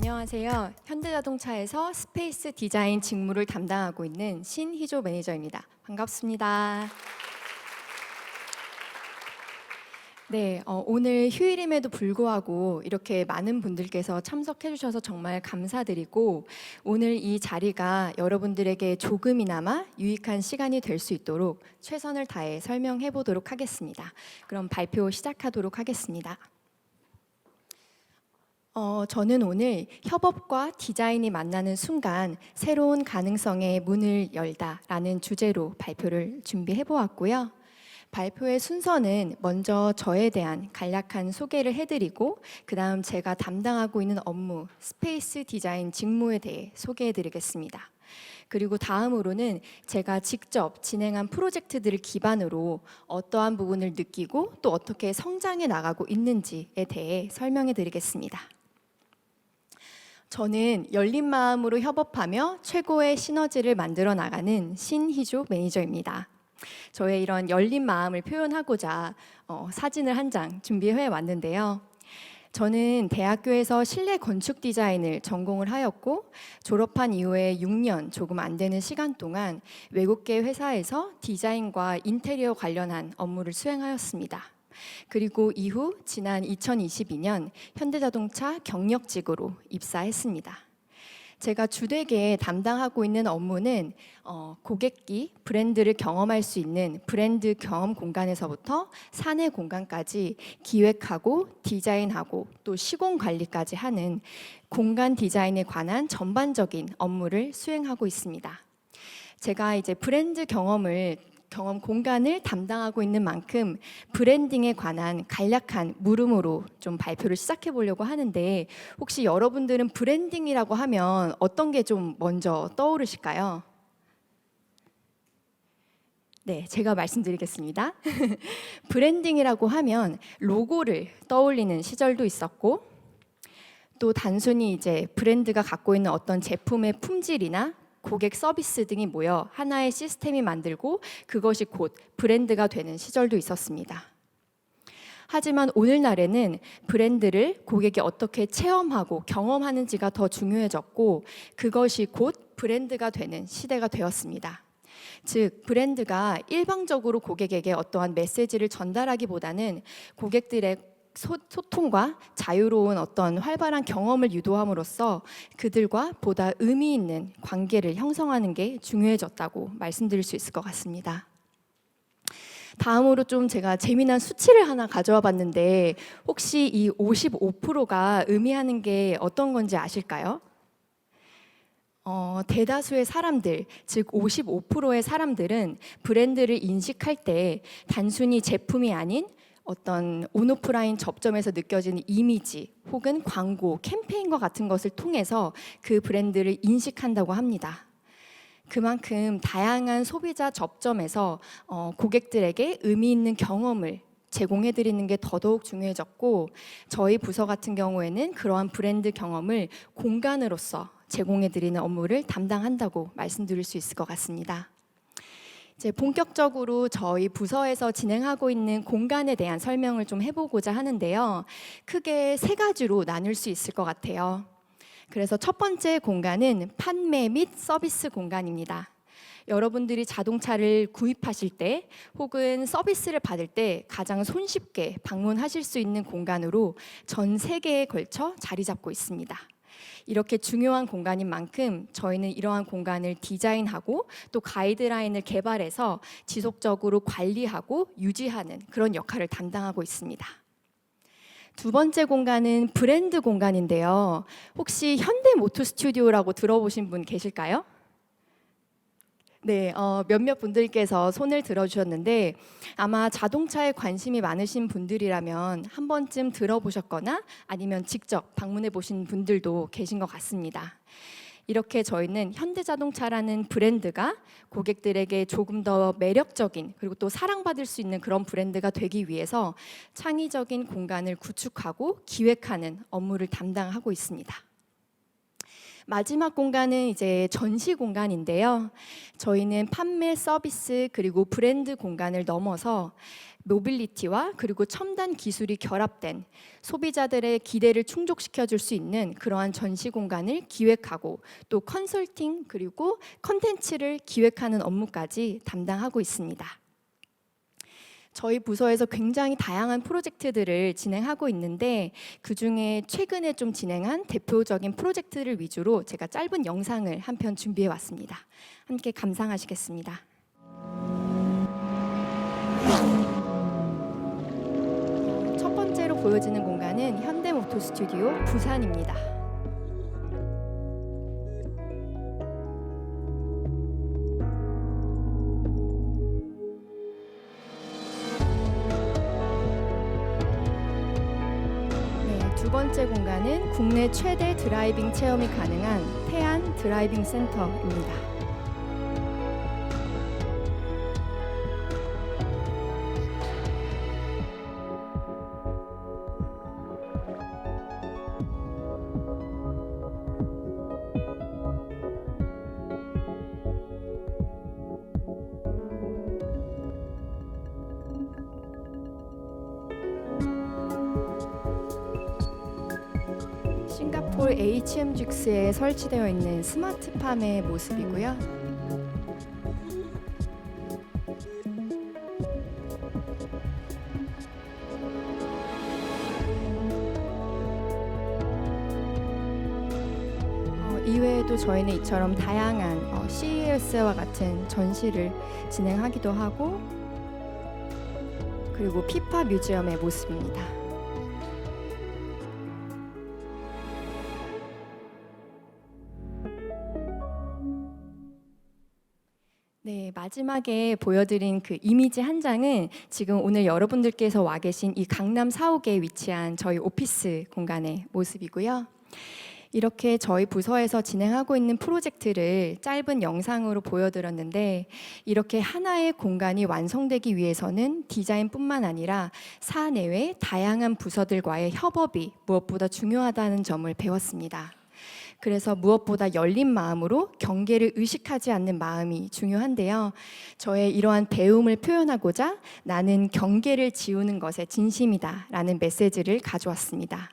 안녕하세요. 현대자동차에서 스페이스 디자인 직무를 담당하고 있는 신희조 매니저입니다. 반갑습니다. 네, 오늘 휴일임에도 불구하고 이렇게 많은 분들께서 참석해 주셔서 정말 감사드리고, 오늘 이 자리가 여러분들에게 조금이나마 유익한 시간이 될 수 있도록 최선을 다해 설명해 보도록 하겠습니다. 그럼 발표 시작하도록 하겠습니다. 저는 오늘 협업과 디자인이 만나는 순간 새로운 가능성의 문을 열다라는 주제로 발표를 준비해 보았고요. 발표의 순서는 먼저 저에 대한 간략한 소개를 해드리고, 그 다음 제가 담당하고 있는 업무, 스페이스 디자인 직무에 대해 소개해 드리겠습니다. 그리고 다음으로는 제가 직접 진행한 프로젝트들을 기반으로 어떠한 부분을 느끼고 또 어떻게 성장해 나가고 있는지에 대해 설명해 드리겠습니다. 저는 열린 마음으로 협업하며 최고의 시너지를 만들어 나가는 신희조 매니저입니다. 저의 이런 열린 마음을 표현하고자 사진을 한 장 준비해 왔는데요. 저는 대학교에서 실내 건축 디자인을 전공을 하였고, 졸업한 이후에 6년 조금 안 되는 시간 동안 외국계 회사에서 디자인과 인테리어 관련한 업무를 수행하였습니다. 그리고 이후 지난 2022년 현대자동차 경력직으로 입사했습니다. 제가 주되게 담당하고 있는 업무는 고객이 브랜드를 경험할 수 있는 브랜드 경험 공간에서부터 사내 공간까지 기획하고 디자인하고 또 시공 관리까지 하는 공간 디자인에 관한 전반적인 업무를 수행하고 있습니다. 제가 이제 브랜드 경험 공간을 담당하고 있는 만큼 브랜딩에 관한 간략한 물음으로 좀 발표를 시작해 보려고 하는데, 혹시 여러분들은 브랜딩이라고 하면 어떤 게 좀 먼저 떠오르실까요? 네, 제가 말씀드리겠습니다. 브랜딩이라고 하면 로고를 떠올리는 시절도 있었고, 또 단순히 이제 브랜드가 갖고 있는 어떤 제품의 품질이나 고객 서비스 등이 모여 하나의 시스템이 만들고 그것이 곧 브랜드가 되는 시절도 있었습니다. 하지만 오늘날에는 브랜드를 고객이 어떻게 체험하고 경험하는지가 더 중요해졌고, 그것이 곧 브랜드가 되는 시대가 되었습니다. 즉, 브랜드가 일방적으로 고객에게 어떠한 메시지를 전달하기보다는 고객들의 소통과 자유로운 어떤 활발한 경험을 유도함으로써 그들과 보다 의미 있는 관계를 형성하는 게 중요해졌다고 말씀드릴 수 있을 것 같습니다. 다음으로 좀 제가 재미난 수치를 하나 가져와 봤는데, 혹시 이 55%가 의미하는 게 어떤 건지 아실까요? 대다수의 사람들, 즉 55%의 사람들은 브랜드를 인식할 때 단순히 제품이 아닌 어떤 온오프라인 접점에서 느껴지는 이미지 혹은 광고, 캠페인과 같은 것을 통해서 그 브랜드를 인식한다고 합니다. 그만큼 다양한 소비자 접점에서 고객들에게 의미 있는 경험을 제공해드리는 게 더더욱 중요해졌고, 저희 부서 같은 경우에는 그러한 브랜드 경험을 공간으로서 제공해드리는 업무를 담당한다고 말씀드릴 수 있을 것 같습니다. 이제 본격적으로 저희 부서에서 진행하고 있는 공간에 대한 설명을 좀 해보고자 하는데요. 크게 세 가지로 나눌 수 있을 것 같아요. 그래서 첫 번째 공간은 판매 및 서비스 공간입니다. 여러분들이 자동차를 구입하실 때 혹은 서비스를 받을 때 가장 손쉽게 방문하실 수 있는 공간으로 전 세계에 걸쳐 자리 잡고 있습니다. 이렇게 중요한 공간인 만큼 저희는 이러한 공간을 디자인하고 또 가이드라인을 개발해서 지속적으로 관리하고 유지하는 그런 역할을 담당하고 있습니다. 두 번째 공간은 브랜드 공간인데요. 혹시 현대모터 스튜디오라고 들어보신 분 계실까요? 네, 몇몇 분들께서 손을 들어주셨는데, 아마 자동차에 관심이 많으신 분들이라면 한 번쯤 들어보셨거나 아니면 직접 방문해 보신 분들도 계신 것 같습니다. 이렇게 저희는 현대자동차라는 브랜드가 고객들에게 조금 더 매력적인 그리고 또 사랑받을 수 있는 그런 브랜드가 되기 위해서 창의적인 공간을 구축하고 기획하는 업무를 담당하고 있습니다. 마지막 공간은 이제 전시 공간인데요. 저희는 판매 서비스 그리고 브랜드 공간을 넘어서 모빌리티와 그리고 첨단 기술이 결합된 소비자들의 기대를 충족시켜 줄 수 있는 그러한 전시 공간을 기획하고 또 컨설팅 그리고 컨텐츠를 기획하는 업무까지 담당하고 있습니다. 저희 부서에서 굉장히 다양한 프로젝트들을 진행하고 있는데 그중에 최근에 좀 진행한 대표적인 프로젝트를 위주로 제가 짧은 영상을 한 편 준비해 왔습니다. 함께 감상하시겠습니다. 첫 번째로 보여지는 공간은 현대모터 스튜디오 부산입니다. 두 번째 공간은 국내 최대 드라이빙 체험이 가능한 태안 드라이빙 센터입니다. 싱가포르 HMGX에 설치되어 있는 스마트팜의 모습이고요. 이외에도 저희는 이처럼 다양한 CES와 같은 전시를 진행하기도 하고 그리고 피파 뮤지엄의 모습입니다. 네, 마지막에 보여드린 그 이미지 한 장은 지금 오늘 여러분들께서 와 계신 이 강남 4옥에 위치한 저희 오피스 공간의 모습이고요. 이렇게 저희 부서에서 진행하고 있는 프로젝트를 짧은 영상으로 보여드렸는데 이렇게 하나의 공간이 완성되기 위해서는 디자인뿐만 아니라 사내외 다양한 부서들과의 협업이 무엇보다 중요하다는 점을 배웠습니다. 그래서 무엇보다 열린 마음으로 경계를 의식하지 않는 마음이 중요한데요. 저의 이러한 배움을 표현하고자 나는 경계를 지우는 것에 진심이다 라는 메시지를 가져왔습니다.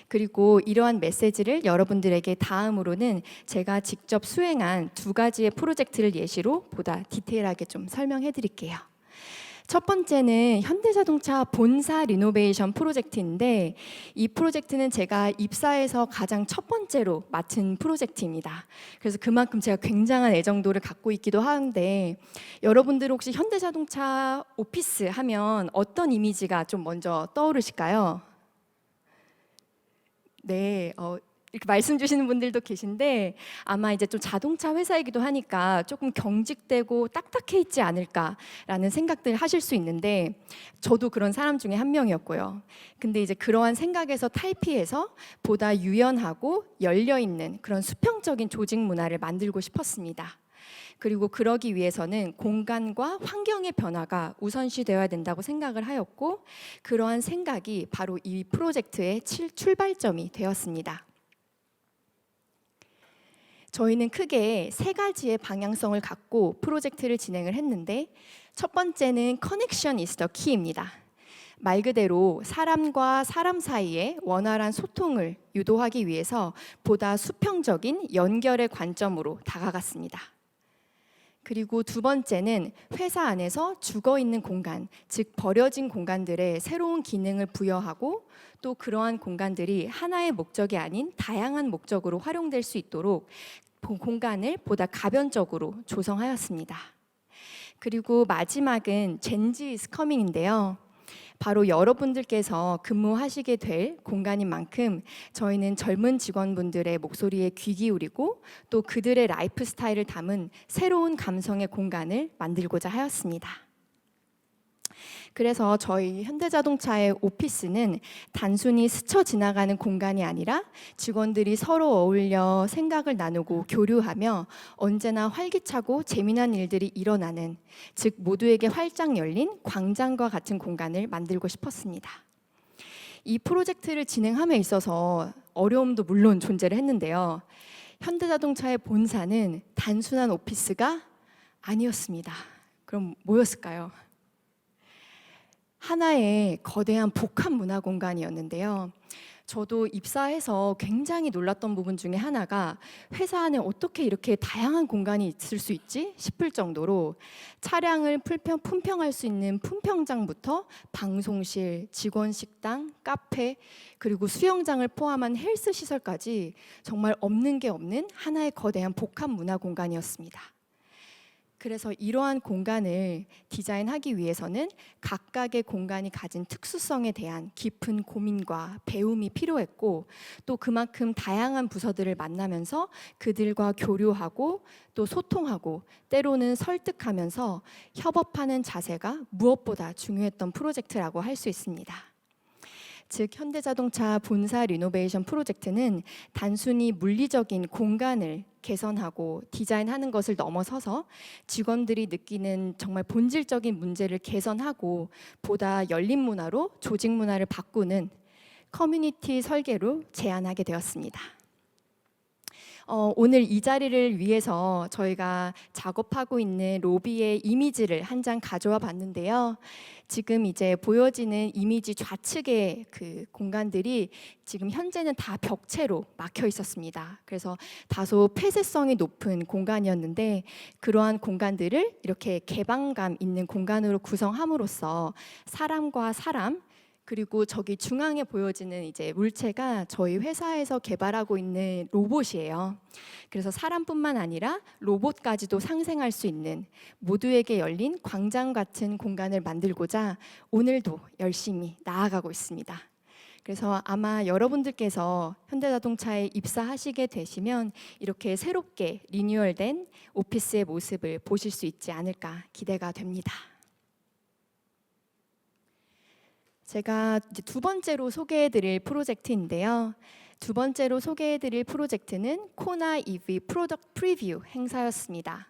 그리고 이러한 메시지를 여러분들에게 다음으로는 제가 직접 수행한 두 가지의 프로젝트를 예시로 보다 디테일하게 좀 설명해 드릴게요. 첫 번째는 현대자동차 본사 리노베이션 프로젝트인데 이 프로젝트는 제가 입사해서 가장 첫 번째로 맡은 프로젝트입니다. 그래서 그만큼 제가 굉장한 애정도를 갖고 있기도 하는데 여러분들 혹시 현대자동차 오피스 하면 어떤 이미지가 좀 먼저 떠오르실까요? 네, 이렇게 말씀 주시는 분들도 계신데 아마 이제 좀 자동차 회사이기도 하니까 조금 경직되고 딱딱해 있지 않을까라는 생각들 하실 수 있는데 저도 그런 사람 중에 한 명이었고요. 근데 이제 그러한 생각에서 탈피해서 보다 유연하고 열려 있는 그런 수평적인 조직 문화를 만들고 싶었습니다. 그리고 그러기 위해서는 공간과 환경의 변화가 우선시되어야 된다고 생각을 하였고 그러한 생각이 바로 이 프로젝트의 출발점이 되었습니다. 저희는 크게 세 가지의 방향성을 갖고 프로젝트를 진행을 했는데 첫 번째는 Connection is the key입니다. 말 그대로 사람과 사람 사이의 원활한 소통을 유도하기 위해서 보다 수평적인 연결의 관점으로 다가갔습니다. 그리고 두 번째는 회사 안에서 죽어있는 공간, 즉 버려진 공간들에 새로운 기능을 부여하고 또 그러한 공간들이 하나의 목적이 아닌 다양한 목적으로 활용될 수 있도록 공간을 보다 가변적으로 조성하였습니다. 그리고 마지막은 젠지 is coming인데요. 바로 여러분들께서 근무하시게 될 공간인 만큼 저희는 젊은 직원분들의 목소리에 귀 기울이고 또 그들의 라이프 스타일을 담은 새로운 감성의 공간을 만들고자 하였습니다. 그래서 저희 현대자동차의 오피스는 단순히 스쳐 지나가는 공간이 아니라 직원들이 서로 어울려 생각을 나누고 교류하며 언제나 활기차고 재미난 일들이 일어나는, 즉 모두에게 활짝 열린 광장과 같은 공간을 만들고 싶었습니다. 이 프로젝트를 진행함에 있어서 어려움도 물론 존재를 했는데요. 현대자동차의 본사는 단순한 오피스가 아니었습니다. 그럼 뭐였을까요? 하나의 거대한 복합 문화 공간이었는데요. 저도 입사해서 굉장히 놀랐던 부분 중에 하나가 회사 안에 어떻게 이렇게 다양한 공간이 있을 수 있지 싶을 정도로 차량을 품평할 수 있는 품평장부터 방송실, 직원 식당, 카페, 그리고 수영장을 포함한 헬스 시설까지 정말 없는 게 없는 하나의 거대한 복합 문화 공간이었습니다. 그래서 이러한 공간을 디자인하기 위해서는 각각의 공간이 가진 특수성에 대한 깊은 고민과 배움이 필요했고, 또 그만큼 다양한 부서들을 만나면서 그들과 교류하고 또 소통하고 때로는 설득하면서 협업하는 자세가 무엇보다 중요했던 프로젝트라고 할 수 있습니다. 즉 현대자동차 본사 리노베이션 프로젝트는 단순히 물리적인 공간을 개선하고 디자인하는 것을 넘어서서 직원들이 느끼는 정말 본질적인 문제를 개선하고 보다 열린 문화로 조직 문화를 바꾸는 커뮤니티 설계로 제안하게 되었습니다. 오늘 이 자리를 위해서 저희가 작업하고 있는 로비의 이미지를 한 장 가져와 봤는데요. 지금 이제 보여지는 이미지 좌측의 그 공간들이 지금 현재는 다 벽체로 막혀 있었습니다. 그래서 다소 폐쇄성이 높은 공간이었는데 그러한 공간들을 이렇게 개방감 있는 공간으로 구성함으로써 사람과 사람, 그리고 저기 중앙에 보여지는 이제 물체가 저희 회사에서 개발하고 있는 로봇이에요. 그래서 사람뿐만 아니라 로봇까지도 상생할 수 있는 모두에게 열린 광장 같은 공간을 만들고자 오늘도 열심히 나아가고 있습니다. 그래서 아마 여러분들께서 현대자동차에 입사하시게 되시면 이렇게 새롭게 리뉴얼된 오피스의 모습을 보실 수 있지 않을까 기대가 됩니다. 제가 이제 두 번째로 소개해드릴 프로젝트인데요. 두 번째로 소개해드릴 프로젝트는 코나 EV 프로덕트 프리뷰 행사였습니다.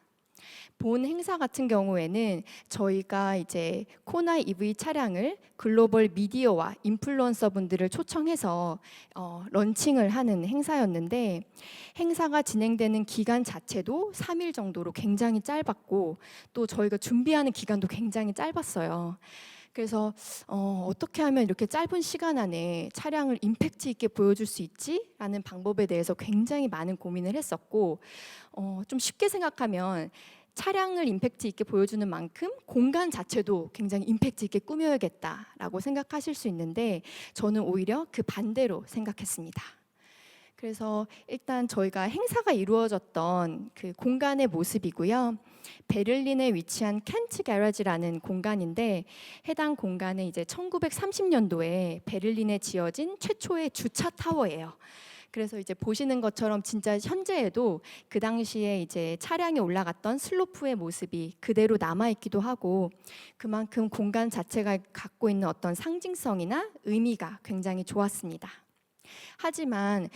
본 행사 같은 경우에는 저희가 이제 코나 EV 차량을 글로벌 미디어와 인플루언서 분들을 초청해서 런칭을 하는 행사였는데 행사가 진행되는 기간 자체도 3일 정도로 굉장히 짧았고 또 저희가 준비하는 기간도 굉장히 짧았어요. 그래서 어떻게 하면 이렇게 짧은 시간 안에 차량을 임팩트 있게 보여줄 수 있지? 라는 방법에 대해서 굉장히 많은 고민을 했었고 좀 쉽게 생각하면 차량을 임팩트 있게 보여주는 만큼 공간 자체도 굉장히 임팩트 있게 꾸며야겠다라고 생각하실 수 있는데 저는 오히려 그 반대로 생각했습니다. 그래서 일단 저희가 행사가 이루어졌던 그 공간의 모습이고요. 베를린에 위치한 켄트 게러지라는 공간인데 해당 공간은 이제 1930년도에 베를린에 지어진 최초의 주차 타워예요. 그래서 이제 보시는 것처럼 진짜 현재에도 그 당시에 이제 차량이 올라갔던 슬로프의 모습이 그대로 남아있기도 하고 그만큼 공간 자체가 갖고 있는 어떤 상징성이나 의미가 굉장히 좋았습니다. 하지만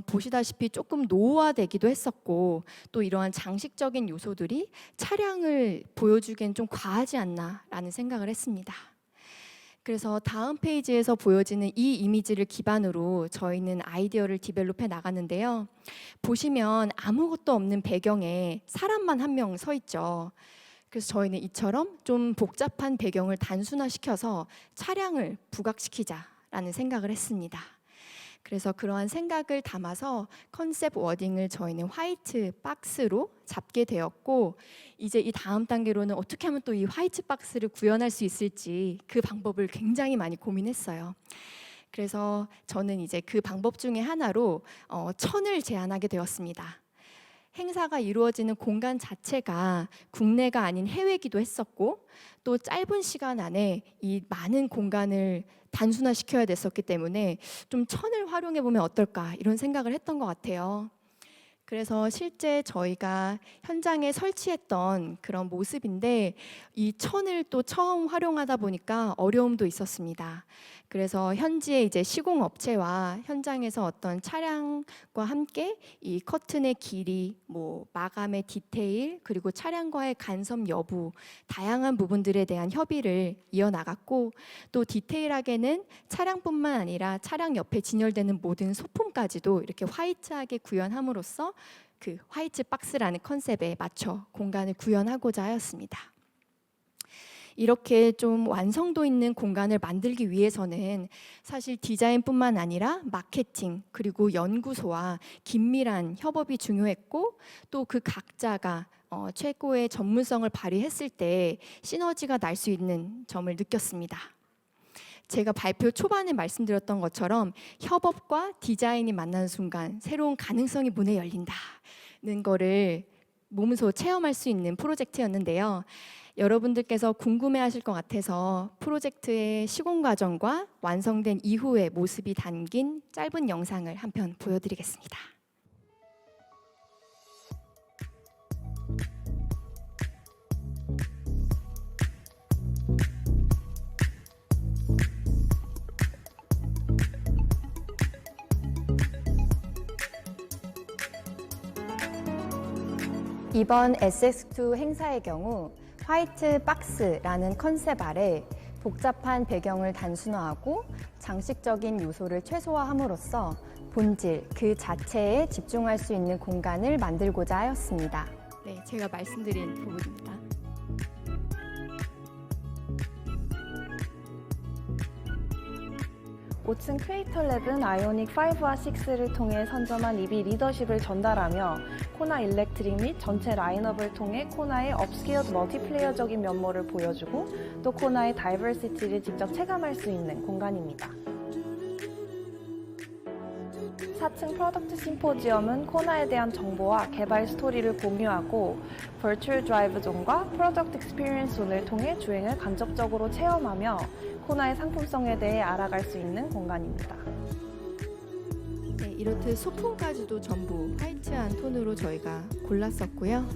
보시다시피 조금 노후화되기도 했었고 또 이러한 장식적인 요소들이 차량을 보여주기엔 좀 과하지 않나라는 생각을 했습니다. 그래서 다음 페이지에서 보여지는 이 이미지를 기반으로 저희는 아이디어를 디벨롭해 나갔는데요. 보시면 아무것도 없는 배경에 사람만 한 명 서 있죠. 그래서 저희는 이처럼 좀 복잡한 배경을 단순화시켜서 차량을 부각시키자라는 생각을 했습니다. 그래서 그러한 생각을 담아서 컨셉 워딩을 저희는 화이트 박스로 잡게 되었고 이제 이 다음 단계로는 어떻게 하면 또 이 화이트 박스를 구현할 수 있을지 그 방법을 굉장히 많이 고민했어요. 그래서 저는 이제 그 방법 중에 하나로 천을 제안하게 되었습니다. 행사가 이루어지는 공간 자체가 국내가 아닌 해외기도 했었고 또 짧은 시간 안에 이 많은 공간을 단순화시켜야 됐었기 때문에 좀 천을 활용해 보면 어떨까 이런 생각을 했던 것 같아요. 그래서 실제 저희가 현장에 설치했던 그런 모습인데 이 천을 또 처음 활용하다 보니까 어려움도 있었습니다. 그래서 현지의 이제 시공 업체와 현장에서 어떤 차량과 함께 이 커튼의 길이, 뭐 마감의 디테일, 그리고 차량과의 간섭 여부, 다양한 부분들에 대한 협의를 이어나갔고 또 디테일하게는 차량뿐만 아니라 차량 옆에 진열되는 모든 소품까지도 이렇게 화이트하게 구현함으로써 그 화이트 박스라는 컨셉에 맞춰 공간을 구현하고자 하였습니다. 이렇게 좀 완성도 있는 공간을 만들기 위해서는 사실 디자인뿐만 아니라 마케팅 그리고 연구소와 긴밀한 협업이 중요했고, 또 그 각자가 최고의 전문성을 발휘했을 때 시너지가 날 수 있는 점을 느꼈습니다. 제가 발표 초반에 말씀드렸던 것처럼 협업과 디자인이 만나는 순간 새로운 가능성이 문에 열린다는 거를 몸소 체험할 수 있는 프로젝트였는데요. 여러분들께서 궁금해하실 것 같아서 프로젝트의 시공 과정과 완성된 이후의 모습이 담긴 짧은 영상을 한 편 보여드리겠습니다. 이번 SX2 행사의 경우 화이트 박스라는 컨셉 아래 복잡한 배경을 단순화하고 장식적인 요소를 최소화함으로써 본질 그 자체에 집중할 수 있는 공간을 만들고자 하였습니다. 네, 제가 말씀드린 부분입니다. 5층 크리에이터 랩은 아이오닉 5와 6를 통해 선점한 EV 리더십을 전달하며 코나 일렉트릭 및 전체 라인업을 통해 코나의 업스케어드 멀티플레이어적인 면모를 보여주고 또 코나의 다이버시티를 직접 체감할 수 있는 공간입니다. 4층 프로덕트 심포지엄은 코나에 대한 정보와 개발 스토리를 공유하고 버추얼 드라이브 존과 프로덕트 익스피리언스 존을 통해 주행을 간접적으로 체험하며 코나의 상품성에 대해 알아갈 수 있는 공간입니다. 네, 이렇듯 소품까지도 전부 화이트한 톤으로 저희가 골랐었고요.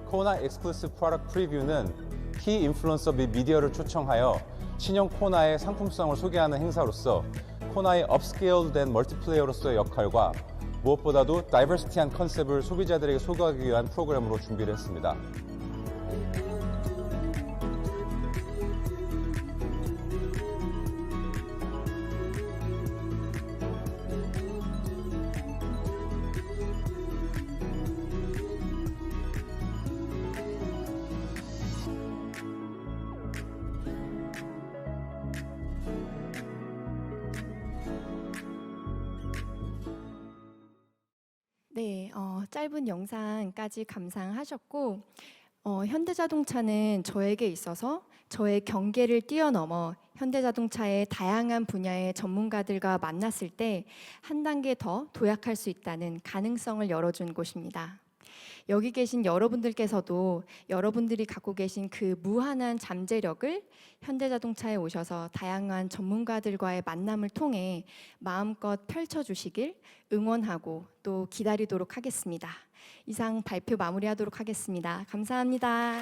코나 엑스클루시브 프로덕트 프리뷰는 키 인플루언서 및 미디어를 초청하여 신형 코나의 상품성을 소개하는 행사로서 코나의 업스케일된 멀티플레이어로서의 역할과 무엇보다도 다이버시티한 컨셉을 소비자들에게 소개하기 위한 프로그램으로 준비를 했습니다. 네, 짧은 영상까지 감상하셨고 현대자동차는 저에게 있어서 저의 경계를 뛰어넘어 현대자동차의 다양한 분야의 전문가들과 만났을 때 한 단계 더 도약할 수 있다는 가능성을 열어준 곳입니다. 여기 계신 여러분들께서도 여러분들이 갖고 계신 그 무한한 잠재력을 현대자동차에 오셔서 다양한 전문가들과의 만남을 통해 마음껏 펼쳐주시길 응원하고 또 기다리도록 하겠습니다. 이상 발표 마무리하도록 하겠습니다. 감사합니다.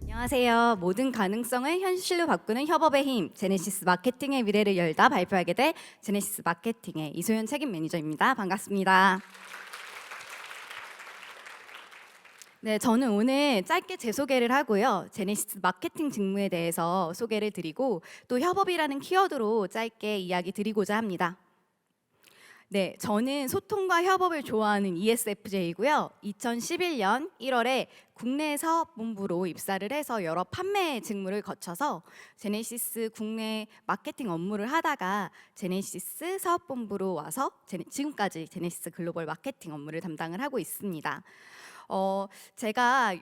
안녕하세요. 모든 가능성을 현실로 바꾸는 협업의 힘, 제네시스 마케팅의 미래를 열다 발표하게 될 제네시스 마케팅의 이소연 책임 매니저입니다. 반갑습니다. 네, 저는 오늘 짧게 제 소개를 하고요. 제네시스 마케팅 직무에 대해서 소개를 드리고 또 협업이라는 키워드로 짧게 이야기 드리고자 합니다. 네, 저는 소통과 협업을 좋아하는 ESFJ이고요. 2011년 1월에 국내 사업본부로 입사를 해서 여러 판매 직무를 거쳐서 제네시스 국내 마케팅 업무를 하다가 제네시스 사업본부로 와서 지금까지 제네시스 글로벌 마케팅 업무를 담당을 하고 있습니다. 제가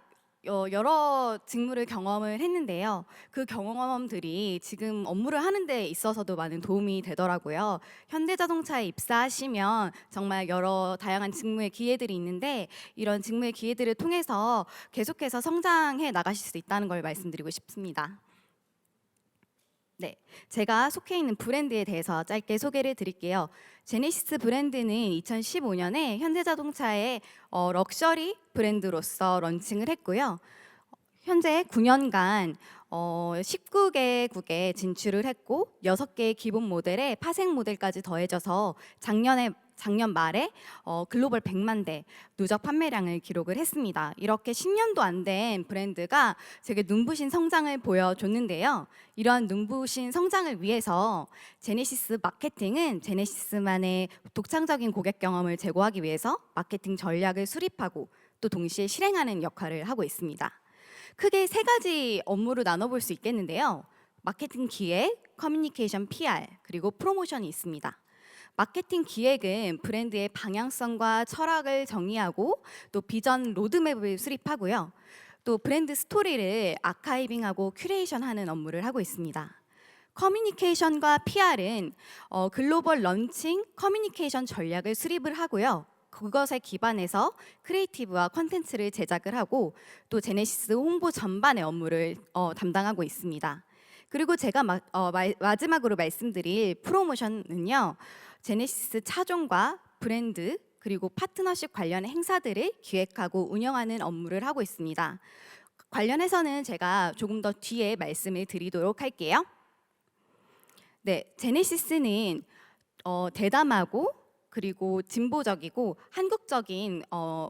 여러 직무를 경험을 했는데요. 그 경험들이 지금 업무를 하는 데 있어서도 많은 도움이 되더라고요. 현대자동차에 입사하시면 정말 여러 다양한 직무의 기회들이 있는데 이런 직무의 기회들을 통해서 계속해서 성장해 나가실 수 있다는 걸 말씀드리고 싶습니다. 네, 제가 속해 있는 브랜드에 대해서 짧게 소개를 드릴게요. 제네시스 브랜드는 2015년에 현대자동차의 럭셔리 브랜드로서 런칭을 했고요. 현재 9년간 19개국에 진출을 했고 6개의 기본 모델에 파생 모델까지 더해져서 작년 말에 글로벌 100만 대 누적 판매량을 기록을 했습니다. 이렇게 10년도 안 된 브랜드가 되게 눈부신 성장을 보여줬는데요. 이러한 눈부신 성장을 위해서 제네시스 마케팅은 제네시스만의 독창적인 고객 경험을 제고하기 위해서 마케팅 전략을 수립하고 또 동시에 실행하는 역할을 하고 있습니다. 크게 3가지 업무로 나눠볼 수 있겠는데요. 마케팅 기획, 커뮤니케이션 PR, 그리고 프로모션이 있습니다. 마케팅 기획은 브랜드의 방향성과 철학을 정의하고 또 비전 로드맵을 수립하고요. 또 브랜드 스토리를 아카이빙하고 큐레이션하는 업무를 하고 있습니다. 커뮤니케이션과 PR은 글로벌 런칭 커뮤니케이션 전략을 수립을 하고요. 그것에 기반해서 크리에이티브와 콘텐츠를 제작을 하고 또 제네시스 홍보 전반의 업무를 담당하고 있습니다. 그리고 제가 마지막으로 말씀드릴 프로모션은요. 제네시스 차종과 브랜드 그리고 파트너십 관련 행사들을 기획하고 운영하는 업무를 하고 있습니다. 관련해서는 제가 조금 더 뒤에 말씀을 드리도록 할게요. 네, 제네시스는 대담하고 그리고 진보적이고 한국적인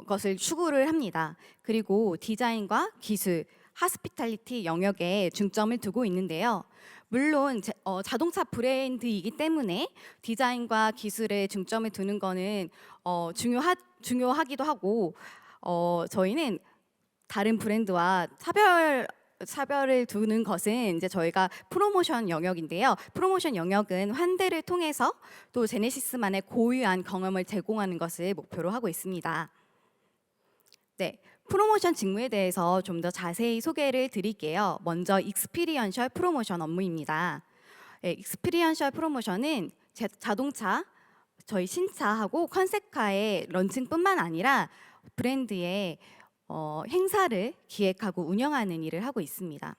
것을 추구를 합니다. 그리고 디자인과 기술, 하스피탈리티 영역에 중점을 두고 있는데요. 물론 자동차 브랜드이기 때문에 디자인과 기술에 중점을 두는 거는 중요하기도 하고 저희는 다른 브랜드와 차별을 두는 것은 이제 저희가 프로모션 영역인데요. 프로모션 영역은 환대를 통해서 또 제네시스만의 고유한 경험을 제공하는 것을 목표로 하고 있습니다. 네, 프로모션 직무에 대해서 좀 더 자세히 소개를 드릴게요. 먼저 익스피리언셜 프로모션 업무입니다. 네, 익스피리언셜 프로모션은 자동차, 저희 신차하고 컨셉카의 런칭뿐만 아니라 브랜드의 행사를 기획하고 운영하는 일을 하고 있습니다.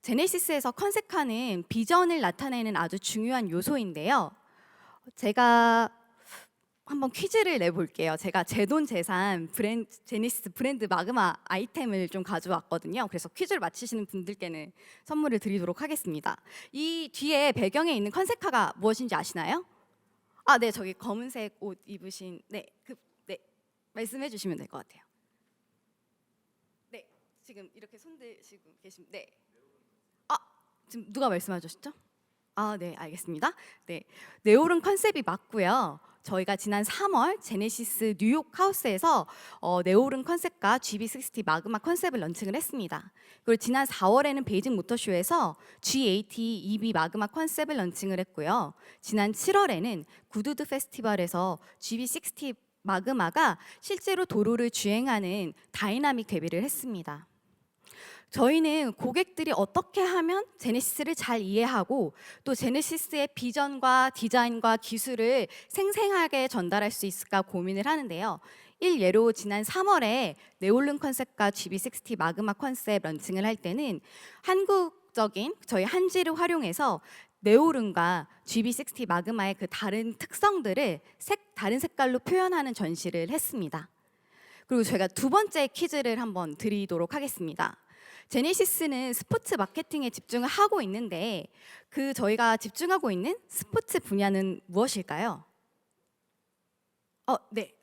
제네시스에서 컨셉카는 비전을 나타내는 아주 중요한 요소인데요. 제가 한번 퀴즈를 내볼게요. 제가 제돈제산 제네시스 브랜드 마그마 아이템을 좀 가져왔거든요. 그래서 퀴즈를 맞히시는 분들께는 선물을 드리도록 하겠습니다. 이 뒤에 배경에 있는 컨셉카가 무엇인지 아시나요? 아, 네, 저기 검은색 옷 입으신 네, 말씀해 주시면 될 것 같아요. 네, 지금 이렇게 손들시고 계신 네. 아, 지금 누가 말씀하셨죠? 아, 네, 알겠습니다. 네, 네오른 컨셉이 맞고요. 저희가 지난 3월 제네시스 뉴욕 하우스에서 네오른 컨셉과 GB60 마그마 컨셉을 런칭을 했습니다. 그리고 지난 4월에는 베이징 모터쇼에서 G80 EV 마그마 컨셉을 런칭을 했고요. 지난 7월에는 구두드 페스티벌에서 GB60 마그마가 실제로 도로를 주행하는 다이나믹 데뷔를 했습니다. 저희는 고객들이 어떻게 하면 제네시스를 잘 이해하고 또 제네시스의 비전과 디자인과 기술을 생생하게 전달할 수 있을까 고민을 하는데요. 일예로 지난 3월에 네올른 컨셉과 GB60 마그마 컨셉 런칭을 할 때는 한국적인 저희 한지를 활용해서 네오른과 GB60 마그마의 그 다른 특성들을 다른 색깔로 표현하는 전시를 했습니다. 그리고 제가 두 번째 퀴즈를 한번 드리도록 하겠습니다. 제네시스는 스포츠 마케팅에 집중을 하고 있는데 저희가 집중하고 있는 스포츠 분야는 무엇일까요? 네.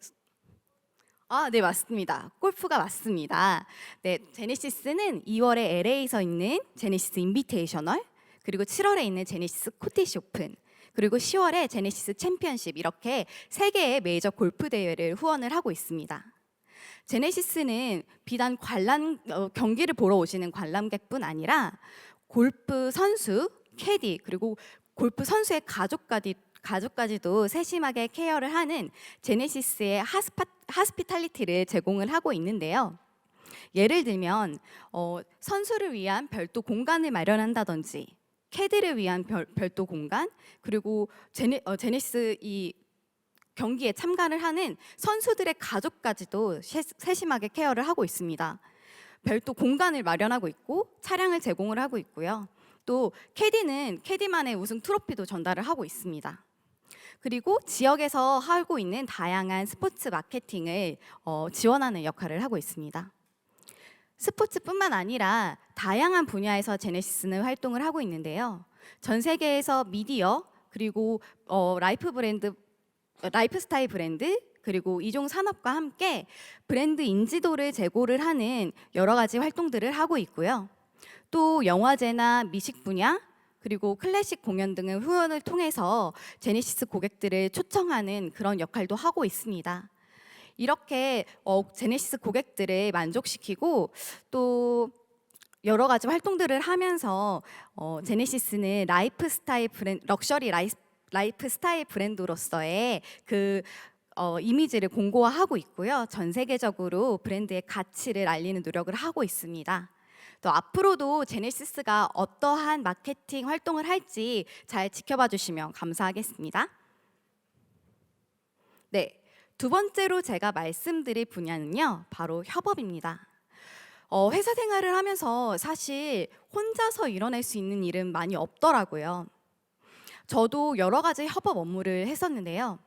네, 맞습니다. 골프가 맞습니다. 네, 제네시스는 2월에 LA에서 있는 제네시스 인비테이셔널, 그리고 7월에 있는 제네시스 스코티시 오픈, 그리고 10월에 제네시스 챔피언십 이렇게 3개의 메이저 골프 대회를 후원을 하고 있습니다. 제네시스는 비단 경기를 보러 오시는 관람객뿐 아니라 골프 선수, 캐디 그리고 골프 선수의 가족까지도 세심하게 케어를 하는 제네시스의 하스피탈리티를 제공을 하고 있는데요. 예를 들면 선수를 위한 별도 공간을 마련한다든지 캐디를 위한 별도 공간 그리고 제네시스 이 경기에 참가를 하는 선수들의 가족까지도 세심하게 케어를 하고 있습니다. 별도 공간을 마련하고 있고 차량을 제공을 하고 있고요. 또 캐디는 캐디만의 우승 트로피도 전달을 하고 있습니다. 그리고 지역에서 하고 있는 다양한 스포츠 마케팅을 지원하는 역할을 하고 있습니다. 스포츠뿐만 아니라 다양한 분야에서 제네시스는 활동을 하고 있는데요. 전 세계에서 미디어 그리고 라이프스타일 브랜드 그리고 이종 산업과 함께 브랜드 인지도를 제고를 하는 여러 가지 활동들을 하고 있고요. 또 영화제나 미식 분야 그리고 클래식 공연 등의 후원을 통해서 제네시스 고객들을 초청하는 그런 역할도 하고 있습니다. 이렇게 제네시스 고객들을 만족시키고 또 여러 가지 활동들을 하면서 제네시스는 럭셔리 라이프스타일 브랜드로서의 그 이미지를 공고화하고 있고요. 전 세계적으로 브랜드의 가치를 알리는 노력을 하고 있습니다. 또 앞으로도 제네시스가 어떠한 마케팅 활동을 할지 잘 지켜봐 주시면 감사하겠습니다. 네, 두 번째로 제가 말씀드릴 분야는요, 바로 협업입니다. 회사 생활을 하면서 사실 혼자서 이뤄낼 수 있는 일은 많이 없더라고요. 저도 여러 가지 협업 업무를 했었는데요.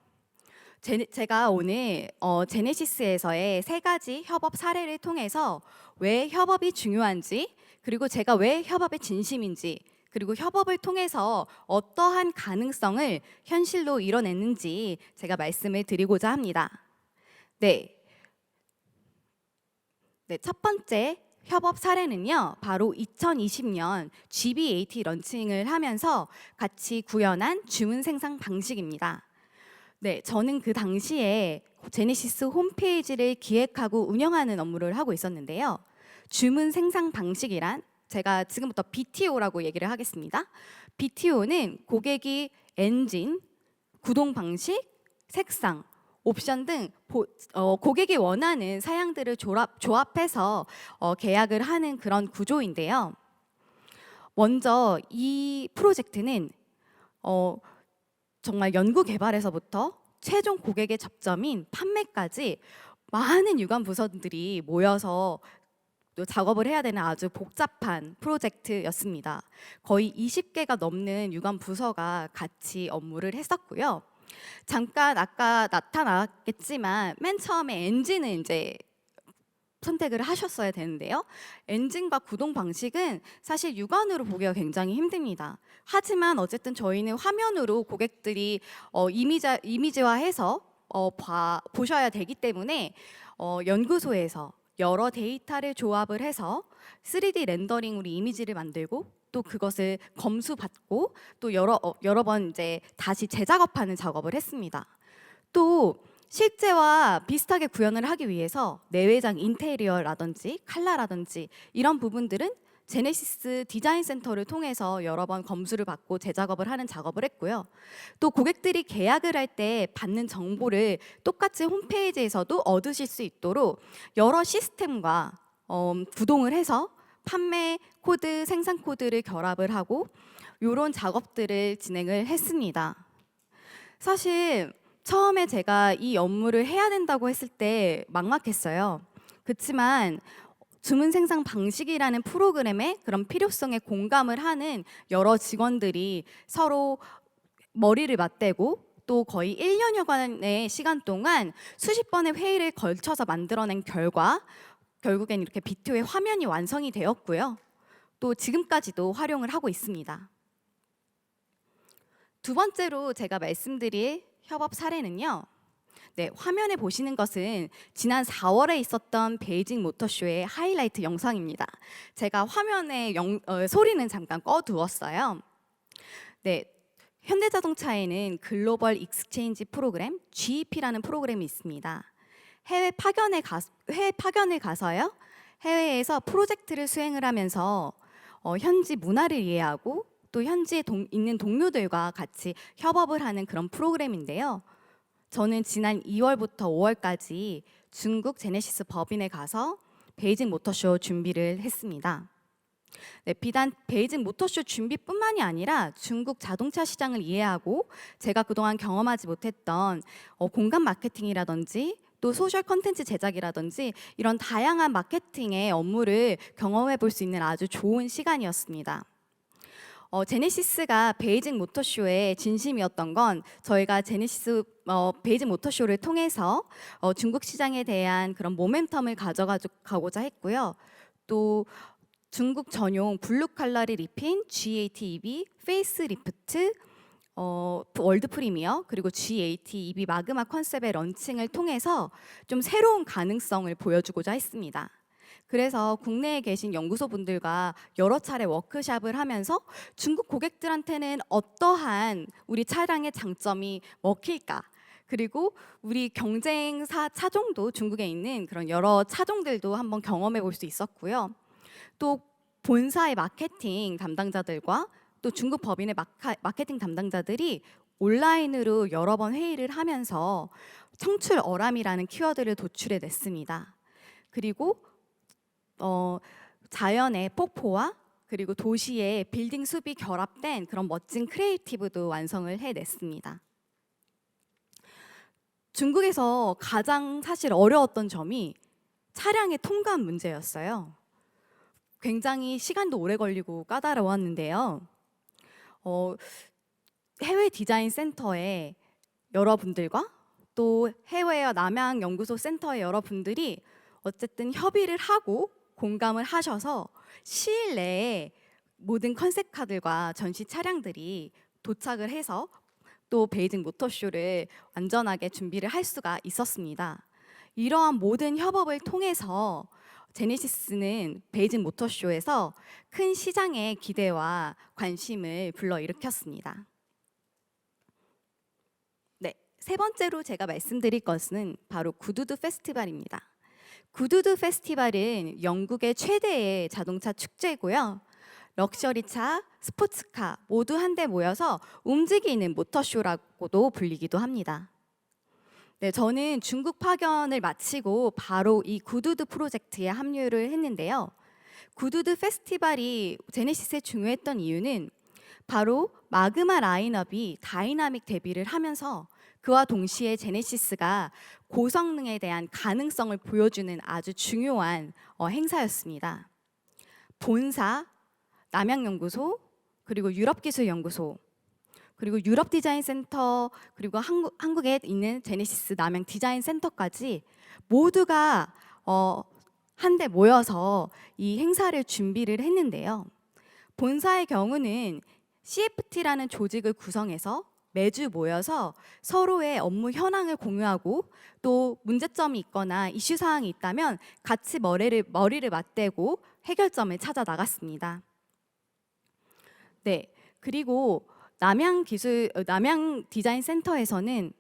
제가 오늘 제네시스에서의 3가지 협업 사례를 통해서 왜 협업이 중요한지, 그리고 제가 왜 협업에 진심인지, 그리고 협업을 통해서 어떠한 가능성을 현실로 이뤄냈는지 제가 말씀을 드리고자 합니다. 네, 첫 번째 협업 사례는요, 바로 2020년 GBAT 런칭을 하면서 같이 구현한 주문 생산 방식입니다. 네, 저는 그 당시에 제네시스 홈페이지를 기획하고 운영하는 업무를 하고 있었는데요. 주문 생산 방식이란 제가 지금부터 BTO라고 얘기를 하겠습니다. BTO는 고객이 엔진, 구동 방식, 색상, 옵션 등 고객이 원하는 사양들을 조합해서 계약을 하는 그런 구조인데요. 먼저 이 프로젝트는 정말 연구 개발에서부터 최종 고객의 접점인 판매까지 많은 유관 부서들이 모여서 또 작업을 해야 되는 아주 복잡한 프로젝트였습니다. 거의 20개가 넘는 유관 부서가 같이 업무를 했었고요. 잠깐 아까 나타났겠지만 맨 처음에 엔진을 이제 선택을 하셨어야 되는데요. 엔진과 구동 방식은 사실 육안으로 보기가 굉장히 힘듭니다. 하지만 어쨌든 저희는 화면으로 고객들이 이미지화해서 보셔야 되기 때문에 연구소에서 여러 데이터를 조합을 해서 3D 렌더링으로 이미지를 만들고 또 그것을 검수받고 또 여러 번 이제 다시 재작업하는 작업을 했습니다. 또 실제와 비슷하게 구현을 하기 위해서 내외장 인테리어라든지 칼라라든지 이런 부분들은 제네시스 디자인 센터를 통해서 여러 번 검수를 받고 재작업을 하는 작업을 했고요. 또 고객들이 계약을 할 때 받는 정보를 똑같이 홈페이지에서도 얻으실 수 있도록 여러 시스템과 구동을 해서 판매 코드, 생산 코드를 결합을 하고 이런 작업들을 진행을 했습니다. 사실 처음에 제가 이 업무를 해야 된다고 했을 때 막막했어요. 그렇지만 주문 생산 방식이라는 프로그램의 그런 필요성에 공감을 하는 여러 직원들이 서로 머리를 맞대고 또 거의 1년여간의 시간 동안 수십 번의 회의를 걸쳐서 만들어낸 결과 결국엔 이렇게 BTO의 화면이 완성이 되었고요. 또 지금까지도 활용을 하고 있습니다. 두 번째로 제가 말씀드릴 협업 사례는요. 네, 화면에 보시는 것은 지난 4월에 있었던 베이징 모터쇼의 하이라이트 영상입니다. 제가 화면에 소리는 잠깐 꺼두었어요. 네, 현대자동차에는 글로벌 익스체인지 프로그램 GEP라는 프로그램이 있습니다. 해외 파견을 가서요. 해외에서 프로젝트를 수행을 하면서 현지 문화를 이해하고 또 현지에 있는 동료들과 같이 협업을 하는 그런 프로그램인데요. 저는 지난 2월부터 5월까지 중국 제네시스 법인에 가서 베이징 모터쇼 준비를 했습니다. 네, 비단 베이징 모터쇼 준비뿐만이 아니라 중국 자동차 시장을 이해하고 제가 그동안 경험하지 못했던 공간 마케팅이라든지 또 소셜 컨텐츠 제작이라든지 이런 다양한 마케팅의 업무를 경험해 볼 수 있는 아주 좋은 시간이었습니다. 제네시스가 베이징 모터쇼의 진심이었던 건 저희가 제네시스 베이징 모터쇼를 통해서 중국 시장에 대한 그런 모멘텀을 가져가고자 했고요. 또 중국 전용 블루 칼라를 입힌 G80 EV 페이스 리프트 월드 프리미어 그리고 G80 EV 마그마 컨셉의 런칭을 통해서 좀 새로운 가능성을 보여주고자 했습니다. 그래서 국내에 계신 연구소 분들과 여러 차례 워크숍을 하면서 중국 고객들한테는 어떠한 우리 차량의 장점이 먹힐까? 그리고 우리 경쟁사 차종도 중국에 있는 그런 여러 차종들도 한번 경험해 볼 수 있었고요. 또 본사의 마케팅 담당자들과 또 중국 법인의 마케팅 담당자들이 온라인으로 여러 번 회의를 하면서 청출어람이라는 키워드를 도출해 냈습니다. 그리고 자연의 폭포와 그리고 도시의 빌딩 숲이 결합된 그런 멋진 크리에이티브도 완성을 해냈습니다. 중국에서 가장 사실 어려웠던 점이 차량의 통관 문제였어요. 굉장히 시간도 오래 걸리고 까다로웠는데요. 해외 디자인 센터의 여러분들과 또 해외와 남양 연구소 센터의 여러분들이 어쨌든 협의를 하고 공감을 하셔서 시일 내에 모든 컨셉카들과 전시 차량들이 도착을 해서 또 베이징 모터쇼를 완전하게 준비를 할 수가 있었습니다. 이러한 모든 협업을 통해서 제네시스는 베이징 모터쇼에서 큰 시장의 기대와 관심을 불러일으켰습니다. 네, 세 번째로 제가 말씀드릴 것은 바로 구두드 페스티벌입니다. 구두드 페스티벌은 영국의 최대의 자동차 축제고요. 럭셔리차, 스포츠카 모두 한데 모여서 움직이는 모터쇼라고도 불리기도 합니다. 네, 저는 중국 파견을 마치고 바로 이 구두드 프로젝트에 합류를 했는데요. 구두드 페스티벌이 제네시스에 중요했던 이유는 바로 마그마 라인업이 다이나믹 데뷔를 하면서 그와 동시에 제네시스가 고성능에 대한 가능성을 보여주는 아주 중요한 행사였습니다. 본사, 남양연구소, 그리고 유럽기술연구소, 그리고 유럽디자인센터, 그리고 한국에 있는 제네시스 남양 디자인센터까지 모두가 한데 모여서 이 행사를 준비를 했는데요. 본사의 경우는 CFT라는 조직을 구성해서 매주 모여서 서로의 업무 현황을 공유하고 또 문제점이 있거나 이슈 사항이 있다면 같이 머리를 맞대고 해결점을 찾아 나갔습니다. 네, 그리고 남양 디자인 센터에서는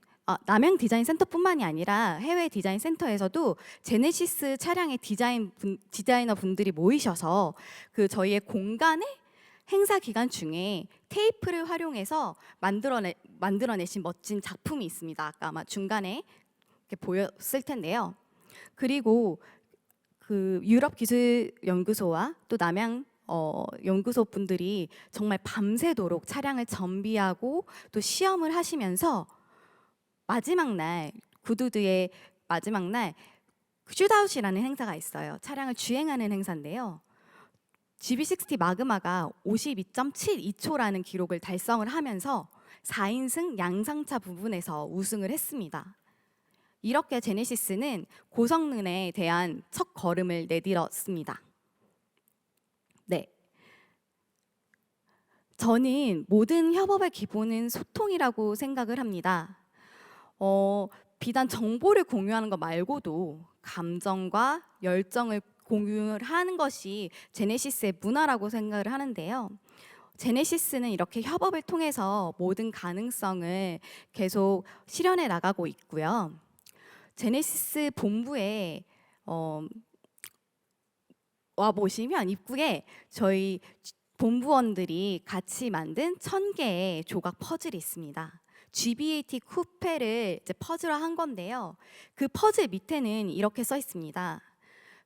남양 디자인 센터뿐만이 아니라 해외 디자인 센터에서도 제네시스 차량의 디자이너 분들이 모이셔서 그 저희의 공간에 행사 기간 중에 테이프를 활용해서 만들어내신 멋진 작품이 있습니다. 아까 아마 중간에 이렇게 보였을 텐데요. 그리고 그 유럽기술연구소와 또 남양 연구소 분들이 정말 밤새도록 차량을 정비하고 또 시험을 하시면서 마지막 날 구두드의 마지막 날 슈트아웃이라는 행사가 있어요. 차량을 주행하는 행사인데요. GB60 마그마가 52.72초라는 기록을 달성을 하면서 4인승 양상차 부분에서 우승을 했습니다. 이렇게 제네시스는 고성능에 대한 첫 걸음을 내딛었습니다. 네, 저는 모든 협업의 기본은 소통이라고 생각을 합니다. 비단 정보를 공유하는 것 말고도 감정과 열정을 공유하는 것이 제네시스의 문화라고 생각을 하는데요. 제네시스는 이렇게 협업을 통해서 모든 가능성을 계속 실현해 나가고 있고요. 제네시스 본부에 와 보시면 입구에 저희 본부원들이 같이 만든 1000개의 조각 퍼즐이 있습니다. GBAT 쿠페를 이제 퍼즐화한 건데요. 그 퍼즐 밑에는 이렇게 써 있습니다.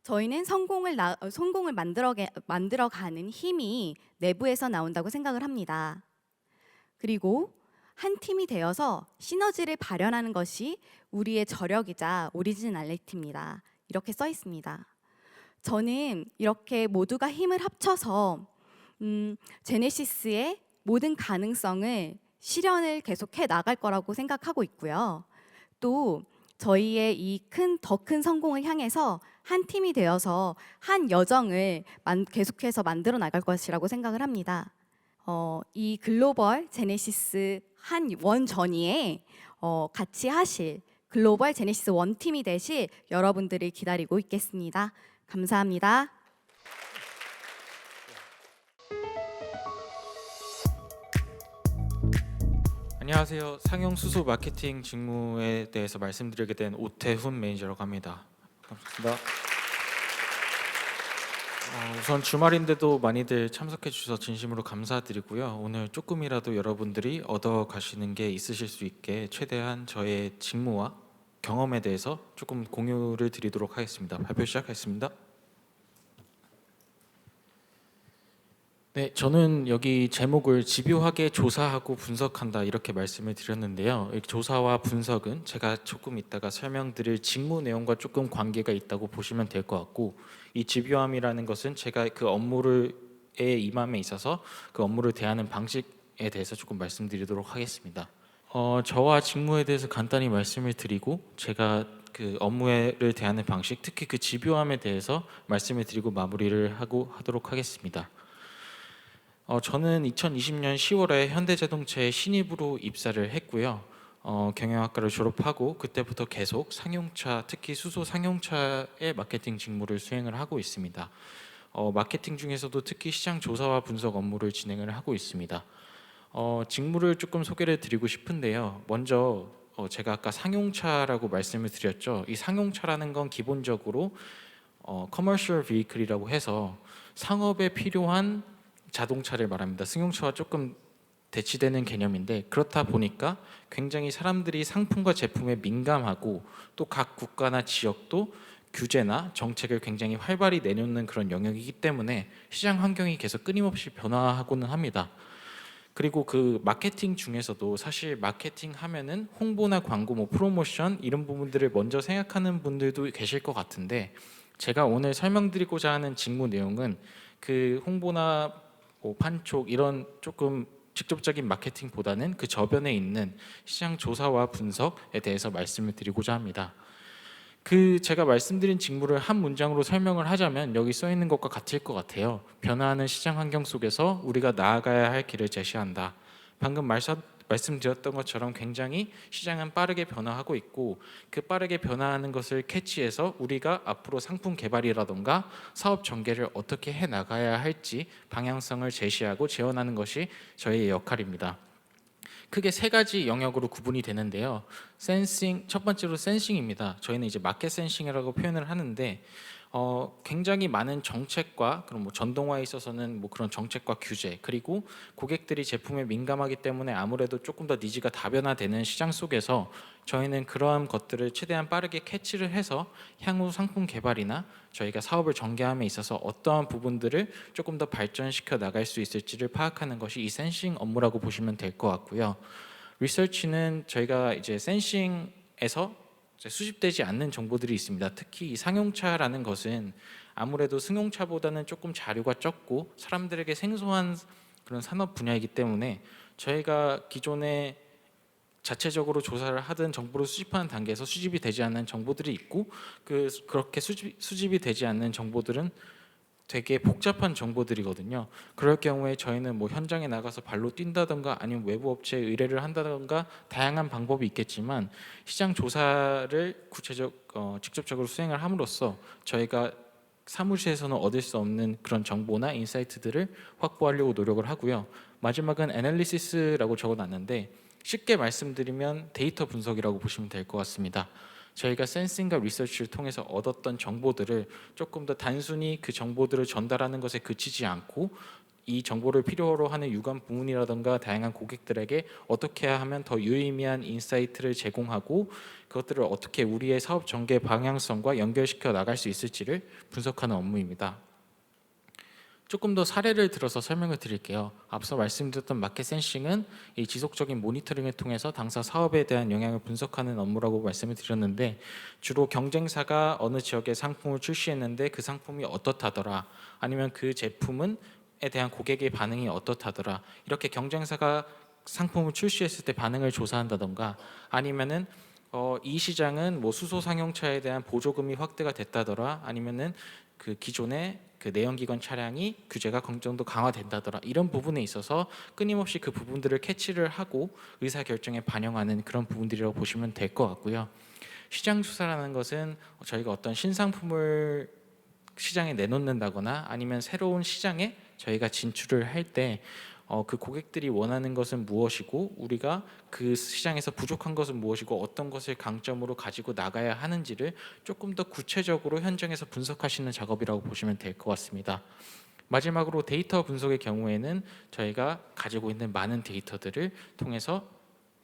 저희는 성공을 만들어가는 힘이 내부에서 나온다고 생각을 합니다. 그리고 한 팀이 되어서 시너지를 발현하는 것이 우리의 저력이자 오리지널리티입니다. 이렇게 써 있습니다. 저는 이렇게 모두가 힘을 합쳐서 제네시스의 모든 가능성을 실현을 계속해 나갈 거라고 생각하고 있고요. 또 저희의 이 더 큰 성공을 향해서 한 팀이 되어서 한 여정을 계속해서 만들어 나갈 것이라고 생각을 합니다. 이 글로벌 제네시스 한 원전위에 같이 하실 글로벌 제네시스 원팀이 되실 여러분들을 기다리고 있겠습니다. 감사합니다. 안녕하세요. 상용 수소 마케팅 직무에 대해서 말씀드리게 된 오태훈 매니저라고 합니다. 반갑습니다. 우선 주말인데도 많이들 참석해 주셔서 진심으로 감사드리고요. 오늘 조금이라도 여러분들이 얻어 가시는 게 있으실 수 있게 최대한 저의 직무와 경험에 대해서 조금 공유를 드리도록 하겠습니다. 발표 시작하겠습니다. 네, 저는 여기 제목을 집요하게 조사하고 분석한다 이렇게 말씀을 드렸는데요. 이 조사와 분석은 제가 조금 이따가 설명드릴 직무 내용과 조금 관계가 있다고 보시면 될 것 같고, 이 집요함이라는 것은 제가 그 업무를 임함에 있어서 그 업무를 대하는 방식에 대해서 조금 말씀드리도록 하겠습니다. 저와 직무에 대해서 간단히 말씀을 드리고 제가 그 업무를 대하는 방식, 특히 그 집요함에 대해서 말씀을 드리고 마무리를 하도록 하겠습니다. 저는 2020년 10월에 현대자동차에 신입으로 입사를 했고요. 경영학과를 졸업하고 그때부터 계속 상용차, 특히 수소 상용차의 마케팅 직무를 수행을 하고 있습니다. 마케팅 중에서도 특히 시장 조사와 분석 업무를 진행을 하고 있습니다. 직무를 조금 소개를 드리고 싶은데요. 먼저 제가 아까 상용차라고 말씀을 드렸죠. 이 상용차라는 건 기본적으로 커머셜 비이클이라고 해서 상업에 필요한 자동차를 말합니다. 승용차와 조금 대치되는 개념인데, 그렇다 보니까 굉장히 사람들이 상품과 제품에 민감하고 또 각 국가나 지역도 규제나 정책을 굉장히 활발히 내놓는 그런 영역이기 때문에 시장 환경이 계속 끊임없이 변화하고는 합니다. 그리고 그 마케팅 중에서도 사실 마케팅 하면은 홍보나 광고, 뭐 프로모션 이런 부분들을 먼저 생각하는 분들도 계실 것 같은데, 제가 오늘 설명드리고자 하는 직무 내용은 그 홍보나 판촉 이런 조금 직접적인 마케팅보다는 그 저변에 있는 시장 조사와 분석에 대해서 말씀을 드리고자 합니다. 그 제가 말씀드린 직무를 한 문장으로 설명을 하자면 여기 써 있는 것과 같을 것 같아요. 변화하는 시장 환경 속에서 우리가 나아가야 할 길을 제시한다. 방금 말씀드렸던 것처럼 굉장히 시장은 빠르게 변화하고 있고, 그 빠르게 변화하는 것을 캐치해서 우리가 앞으로 상품 개발이라던가 사업 전개를 어떻게 해 나가야 할지 방향성을 제시하고 제언하는 것이 저희의 역할입니다. 크게 세 가지 영역으로 구분이 되는데요. 센싱, 첫 번째로 센싱입니다. 저희는 이제 마켓 센싱이라고 표현을 하는데, 굉장히 많은 정책과 그런 뭐 전동화에 있어서는 뭐 그런 정책과 규제, 그리고 고객들이 제품에 민감하기 때문에 아무래도 조금 더 니즈가 다변화되는 시장 속에서 저희는 그러한 것들을 최대한 빠르게 캐치를 해서 향후 상품 개발이나 저희가 사업을 전개함에 있어서 어떠한 부분들을 조금 더 발전시켜 나갈 수 있을지를 파악하는 것이 이 센싱 업무라고 보시면 될 것 같고요. 리서치는 저희가 이제 센싱에서 수집되지 않는 정보들이 있습니다. 특히 이 상용차라는 것은 아무래도 승용차보다는 조금 자료가 적고 사람들에게 생소한 그런 산업 분야이기 때문에 저희가 기존에 자체적으로 조사를 하든 정보를 수집하는 단계에서 수집이 되지 않는 정보들이 있고, 그렇게 수집이 되지 않는 정보들은 되게 복잡한 정보들이거든요. 그럴 경우에 저희는 뭐 현장에 나가서 발로 뛴다던가 아니면 외부 업체에 의뢰를 한다던가 다양한 방법이 있겠지만, 시장 조사를 직접적으로 수행을 함으로써 저희가 사무실에서는 얻을 수 없는 그런 정보나 인사이트들을 확보하려고 노력을 하고요. 마지막은 애널리시스라고 적어놨는데, 쉽게 말씀드리면 데이터 분석이라고 보시면 될 것 같습니다. 저희가 센싱과 리서치를 통해서 얻었던 정보들을 조금 더 단순히 그 정보들을 전달하는 것에 그치지 않고, 이 정보를 필요로 하는 유관 부문이라든가 다양한 고객들에게 어떻게 하면 더 유의미한 인사이트를 제공하고 그것들을 어떻게 우리의 사업 전개 방향성과 연결시켜 나갈 수 있을지를 분석하는 업무입니다. 조금 더 사례를 들어서 설명을 드릴게요. 앞서 말씀드렸던 마켓 센싱은 이 지속적인 모니터링을 통해서 당사 사업에 대한 영향을 분석하는 업무라고 말씀을 드렸는데, 주로 경쟁사가 어느 지역에 상품을 출시했는데 그 상품이 어떻다더라, 아니면 그 제품에 대한 고객의 반응이 어떻다더라, 이렇게 경쟁사가 상품을 출시했을 때 반응을 조사한다던가, 아니면은 이 시장은 뭐 수소 상용차에 대한 보조금이 확대가 됐다더라, 아니면은 그 기존의 그 내연기관 차량이 규제가 어느 정도 강화된다더라, 이런 부분에 있어서 끊임없이 그 부분들을 캐치를 하고 의사 결정에 반영하는 그런 부분들이라고 보시면 될 것 같고요. 시장 조사라는 것은 저희가 어떤 신상품을 시장에 내놓는다거나 아니면 새로운 시장에 저희가 진출을 할 때 그 고객들이 원하는 것은 무엇이고 우리가 그 시장에서 부족한 것은 무엇이고 어떤 것을 강점으로 가지고 나가야 하는지를 조금 더 구체적으로 현장에서 분석하시는 작업이라고 보시면 될 것 같습니다. 마지막으로 데이터 분석의 경우에는 저희가 가지고 있는 많은 데이터들을 통해서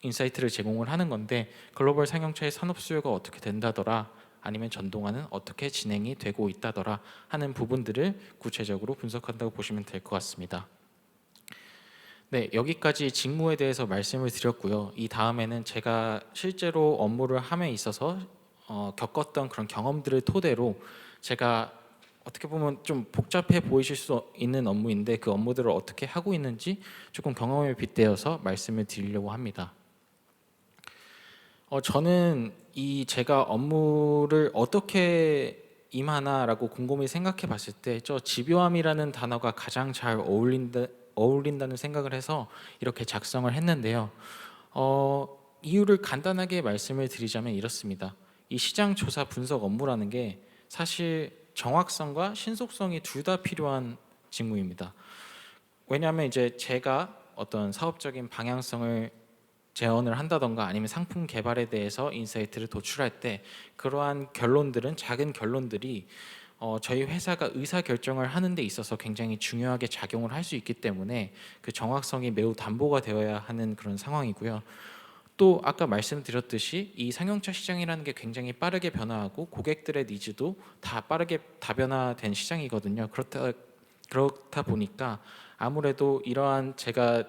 인사이트를 제공을 하는 건데, 글로벌 상용차의 산업 수요가 어떻게 된다더라, 아니면 전동화는 어떻게 진행이 되고 있다더라 하는 부분들을 구체적으로 분석한다고 보시면 될 것 같습니다. 네, 여기까지 직무에 대해서 말씀을 드렸고요. 이 다음에는 제가 실제로 업무를 함에 있어서 겪었던 그런 경험들을 토대로 제가 어떻게 보면 좀 복잡해 보이실 수 있는 업무인데 그 업무들을 어떻게 하고 있는지 조금 경험에 빗대어서 말씀을 드리려고 합니다. 저는 이 제가 업무를 어떻게 임하나라고 곰곰이 생각해 봤을 때 저 집요함이라는 단어가 가장 잘 어울린다는 생각을 해서 이렇게 작성을 했는데요. 이유를 간단하게 말씀을 드리자면 이렇습니다. 이 시장 조사 분석 업무라는 게 사실 정확성과 신속성이 둘 다 필요한 직무입니다. 왜냐하면 이제 제가 어떤 사업적인 방향성을 제언을 한다던가 아니면 상품 개발에 대해서 인사이트를 도출할 때 그러한 결론들은, 작은 결론들이 저희 회사가 의사 결정을 하는 데 있어서 굉장히 중요하게 작용을 할 수 있기 때문에 그 정확성이 매우 담보가 되어야 하는 그런 상황이고요. 또 아까 말씀드렸듯이 이 상용차 시장이라는 게 굉장히 빠르게 변화하고 고객들의 니즈도 다 빠르게 다변화된 시장이거든요. 그렇다 보니까 아무래도 이러한 제가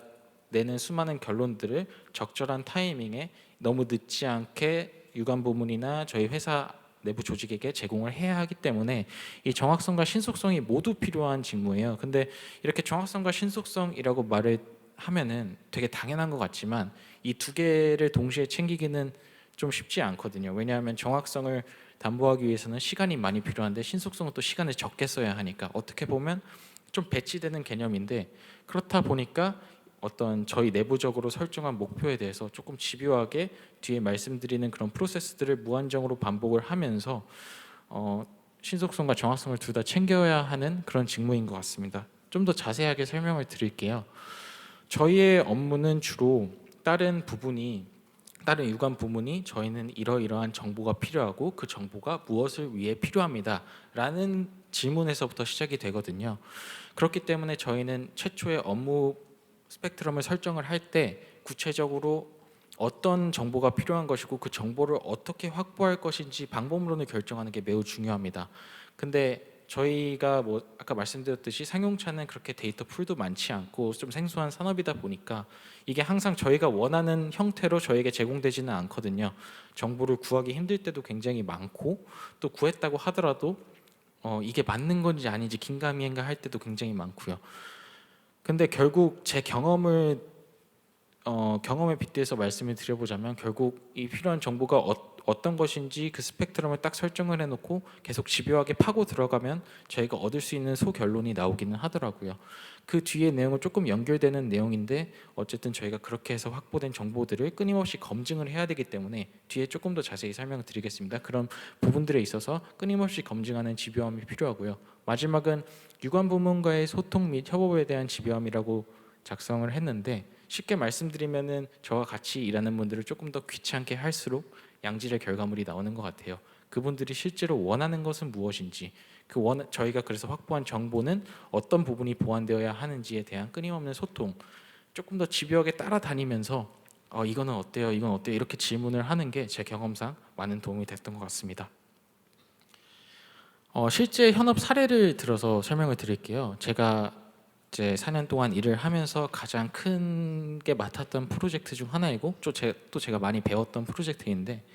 내는 수많은 결론들을 적절한 타이밍에 너무 늦지 않게 유관 부문이나 저희 회사 내부 조직에게 제공을 해야 하기 때문에 이 정확성과 신속성이 모두 필요한 직무예요. 근데 이렇게 정확성과 신속성이라고 말을 하면은 되게 당연한 것 같지만 이 두 개를 동시에 챙기기는 좀 쉽지 않거든요. 왜냐하면 정확성을 담보하기 위해서는 시간이 많이 필요한데 신속성은 또 시간을 적게 써야 하니까 어떻게 보면 좀 배치되는 개념인데, 그렇다 보니까 어떤 저희 내부적으로 설정한 목표에 대해서 조금 집요하게 뒤에 말씀드리는 그런 프로세스들을 무한정으로 반복을 하면서 신속성과 정확성을 둘 다 챙겨야 하는 그런 직무인 것 같습니다. 좀 더 자세하게 설명을 드릴게요. 저희의 업무는 주로 다른 유관 부문이 저희는 이러이러한 정보가 필요하고 그 정보가 무엇을 위해 필요합니다 라는 질문에서부터 시작이 되거든요. 그렇기 때문에 저희는 최초의 업무 스펙트럼을 설정을 할 때 구체적으로 어떤 정보가 필요한 것이고 그 정보를 어떻게 확보할 것인지 방법론을 결정하는 게 매우 중요합니다. 근데 저희가 뭐 아까 말씀드렸듯이 상용차는 그렇게 데이터 풀도 많지 않고 좀 생소한 산업이다 보니까 이게 항상 저희가 원하는 형태로 저에게 제공되지는 않거든요. 정보를 구하기 힘들 때도 굉장히 많고, 또 구했다고 하더라도 이게 맞는 건지 아닌지 긴가민가 할 때도 굉장히 많고요. 근데 결국 제 경험에 빗대서 말씀을 드려보자면 결국 이 필요한 정보가 어떤 것인지 그 스펙트럼을 딱 설정을 해놓고 계속 집요하게 파고 들어가면 저희가 얻을 수 있는 소결론이 나오기는 하더라고요. 그 뒤에 내용은 조금 연결되는 내용인데 어쨌든 저희가 그렇게 해서 확보된 정보들을 끊임없이 검증을 해야 되기 때문에 뒤에 조금 더 자세히 설명을 드리겠습니다. 그런 부분들에 있어서 끊임없이 검증하는 집요함이 필요하고요. 마지막은 유관 부문과의 소통 및 협업에 대한 집요함이라고 작성을 했는데, 쉽게 말씀드리면은 저와 같이 일하는 분들을 조금 더 귀찮게 할수록 양질의 결과물이 나오는 것 같아요. 그분들이 실제로 원하는 것은 무엇인지, 저희가 그래서 확보한 정보는 어떤 부분이 보완되어야 하는지에 대한 끊임없는 소통, 조금 더 집요하게 따라다니면서 이거는 어때요, 이건 어때요 이렇게 질문을 하는 게 제 경험상 많은 도움이 됐던 것 같습니다. 실제 현업 사례를 들어서 설명을 드릴게요. 제가 이제 4년 동안 일을 하면서 가장 큰 게 맡았던 프로젝트 중 하나이고 또 제가 많이 배웠던 프로젝트인데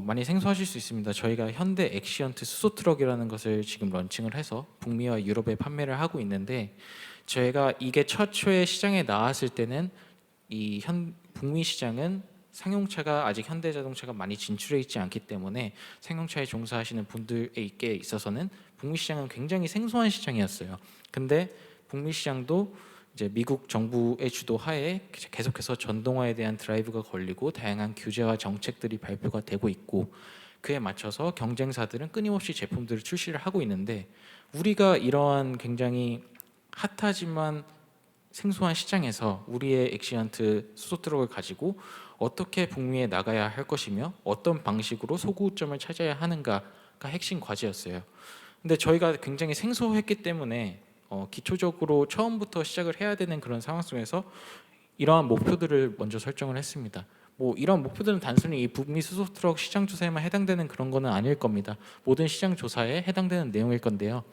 많이 생소하실 수 있습니다. 저희가 현대 엑시언트 수소 트럭이라는 것을 지금 런칭을 해서 북미와 유럽에 판매를 하고 있는데, 저희가 이게 최초에 시장에 나왔을 때는 북미 시장은 상용차가 아직 현대자동차가 많이 진출해 있지 않기 때문에 상용차에 종사하시는 분들에게 있어서는 북미 시장은 굉장히 생소한 시장이었어요. 근데 북미 시장도 이제 미국 정부의 주도하에 계속해서 전동화에 대한 드라이브가 걸리고 다양한 규제와 정책들이 발표가 되고 있고 그에 맞춰서 경쟁사들은 끊임없이 제품들을 출시를 하고 있는데 우리가 이러한 굉장히 핫하지만 생소한 시장에서 우리의 엑시언트 수소트럭을 가지고 어떻게 북미에 나가야 할 것이며 어떤 방식으로 소구점을 찾아야 하는가가 핵심 과제였어요. 근데 저희가 굉장히 생소했기 때문에 기초적으로 처음부터 시작을 해야 되는 그런 상황 속에서 이러한 목표들을 먼저 설정을 했습니다. 뭐 이런 목표들은 단순히 이 북미 수소트럭 시장 조사에만 해당되는 그런 거는 아닐 겁니다. 모든 시장 조사에 해당되는 내용일 건데요.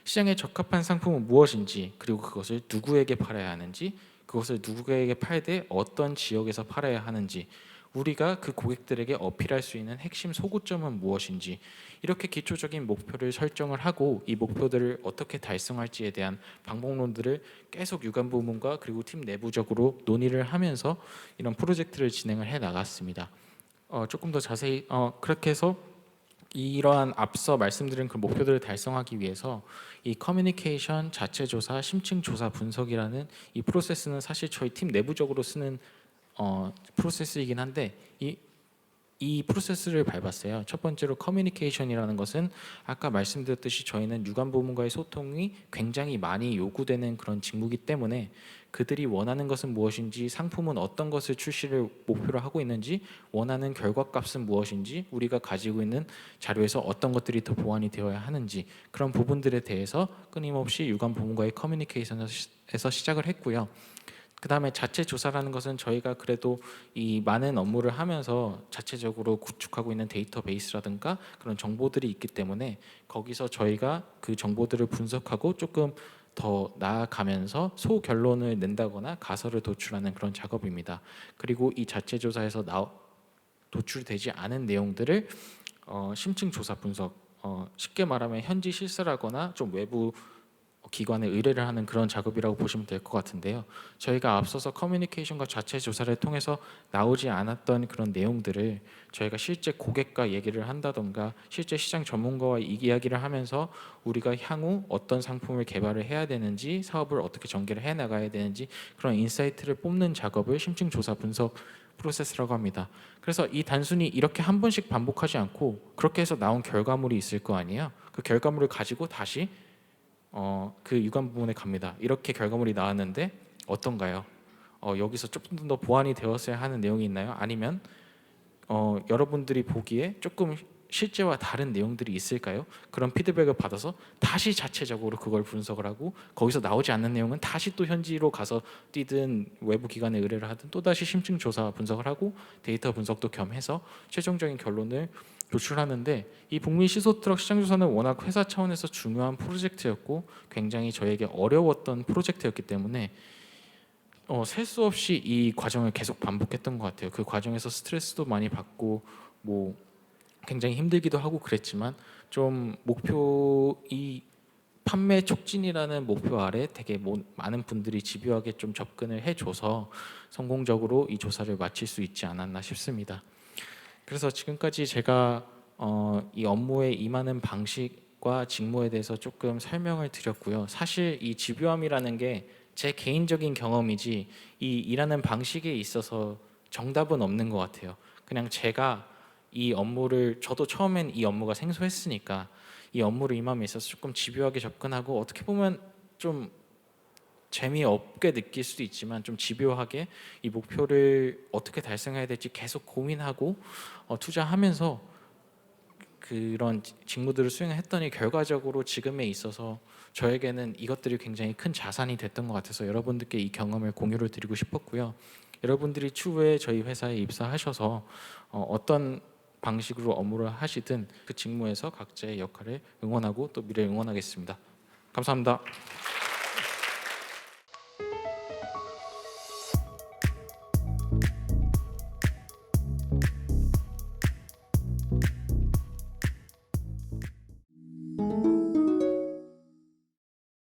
시장에 적합한 상품은 무엇인지, 그리고 그것을 누구에게 팔아야 하는지, 그것을 누구에게 팔되 어떤 지역에서 팔아야 하는지, 우리가 그 고객들에게 어필할 수 있는 핵심 소구점은 무엇인지, 이렇게 기초적인 목표를 설정을 하고 이 목표들을 어떻게 달성할지에 대한 방법론들을 계속 유관 부문과 그리고 팀 내부적으로 논의를 하면서 이런 프로젝트를 진행을 해 나갔습니다. 조금 더 자세히 그렇게 해서 이러한 앞서 말씀드린 그 목표들을 달성하기 위해서 이 커뮤니케이션, 자체 조사, 심층 조사 분석이라는 이 프로세스는 사실 저희 팀 내부적으로 쓰는 프로세스이긴 한데 이 프로세스를 밟았어요. 첫 번째로 커뮤니케이션이라는 것은 아까 말씀드렸듯이 저희는 유관 부문과의 소통이 굉장히 많이 요구되는 그런 직무이기 때문에 그들이 원하는 것은 무엇인지, 상품은 어떤 것을 출시를 목표로 하고 있는지, 원하는 결과값은 무엇인지, 우리가 가지고 있는 자료에서 어떤 것들이 더 보완이 되어야 하는지, 그런 부분들에 대해서 끊임없이 유관 부문과의 커뮤니케이션에서 시작을 했고요. 그 다음에 자체 조사라는 것은 저희가 그래도 이 많은 업무를 하면서 자체적으로 구축하고 있는 데이터베이스라든가 그런 정보들이 있기 때문에 거기서 저희가 그 정보들을 분석하고 조금 더 나아가면서 소결론을 낸다거나 가설을 도출하는 그런 작업입니다. 그리고 이 자체 조사에서 도출되지 않은 내용들을 심층 조사 분석, 쉽게 말하면 현지 실사라거나 좀 외부 기관에 의뢰를 하는 그런 작업이라고 보시면 될 것 같은데요. 저희가 앞서서 커뮤니케이션과 자체 조사를 통해서 나오지 않았던 그런 내용들을 저희가 실제 고객과 얘기를 한다던가 실제 시장 전문가와 이야기를 하면서 우리가 향후 어떤 상품을 개발을 해야 되는지, 사업을 어떻게 전개를 해 나가야 되는지 그런 인사이트를 뽑는 작업을 심층 조사 분석 프로세스라고 합니다. 그래서 이 단순히 이렇게 한 번씩 반복하지 않고 그렇게 해서 나온 결과물이 있을 거 아니에요. 그 결과물을 가지고 다시 그 유관 부문에 갑니다. 이렇게 결과물이 나왔는데 어떤가요? 여기서 조금 더 보완이 되었어야 하는 내용이 있나요? 아니면 여러분들이 보기에 조금 실제와 다른 내용들이 있을까요? 그런 피드백을 받아서 다시 자체적으로 그걸 분석을 하고 거기서 나오지 않는 내용은 다시 또 현지로 가서 뛰든 외부 기관에 의뢰를 하든 또다시 심층 조사 분석을 하고 데이터 분석도 겸해서 최종적인 결론을 도출하는데 이 북미 시소트럭 시장 조사는 워낙 회사 차원에서 중요한 프로젝트였고 굉장히 저에게 어려웠던 프로젝트였기 때문에 셀 수 없이 이 과정을 계속 반복했던 것 같아요. 그 과정에서 스트레스도 많이 받고 뭐 굉장히 힘들기도 하고 그랬지만 좀 이 판매 촉진이라는 목표 아래 되게 많은 분들이 집요하게 좀 접근을 해줘서 성공적으로 이 조사를 마칠 수 있지 않았나 싶습니다. 그래서 지금까지 제가 이 업무에 임하는 방식과 직무에 대해서 조금 설명을 드렸고요. 사실 이 집요함이라는 게 제 개인적인 경험이지 이 일하는 방식에 있어서 정답은 없는 것 같아요. 그냥 제가 이 업무를 저도 처음엔 이 업무가 생소했으니까 이 업무를 임함에 있어서 조금 집요하게 접근하고 어떻게 보면 좀 재미없게 느낄 수도 있지만 좀 집요하게 이 목표를 어떻게 달성해야 될지 계속 고민하고 투자하면서 그런 직무들을 수행했더니 결과적으로 지금에 있어서 저에게는 이것들이 굉장히 큰 자산이 됐던 것 같아서 여러분들께 이 경험을 공유를 드리고 싶었고요. 여러분들이 추후에 저희 회사에 입사하셔서 어떤 방식으로 업무를 하시든 그 직무에서 각자의 역할을 응원하고 또 미래를 응원하겠습니다. 감사합니다.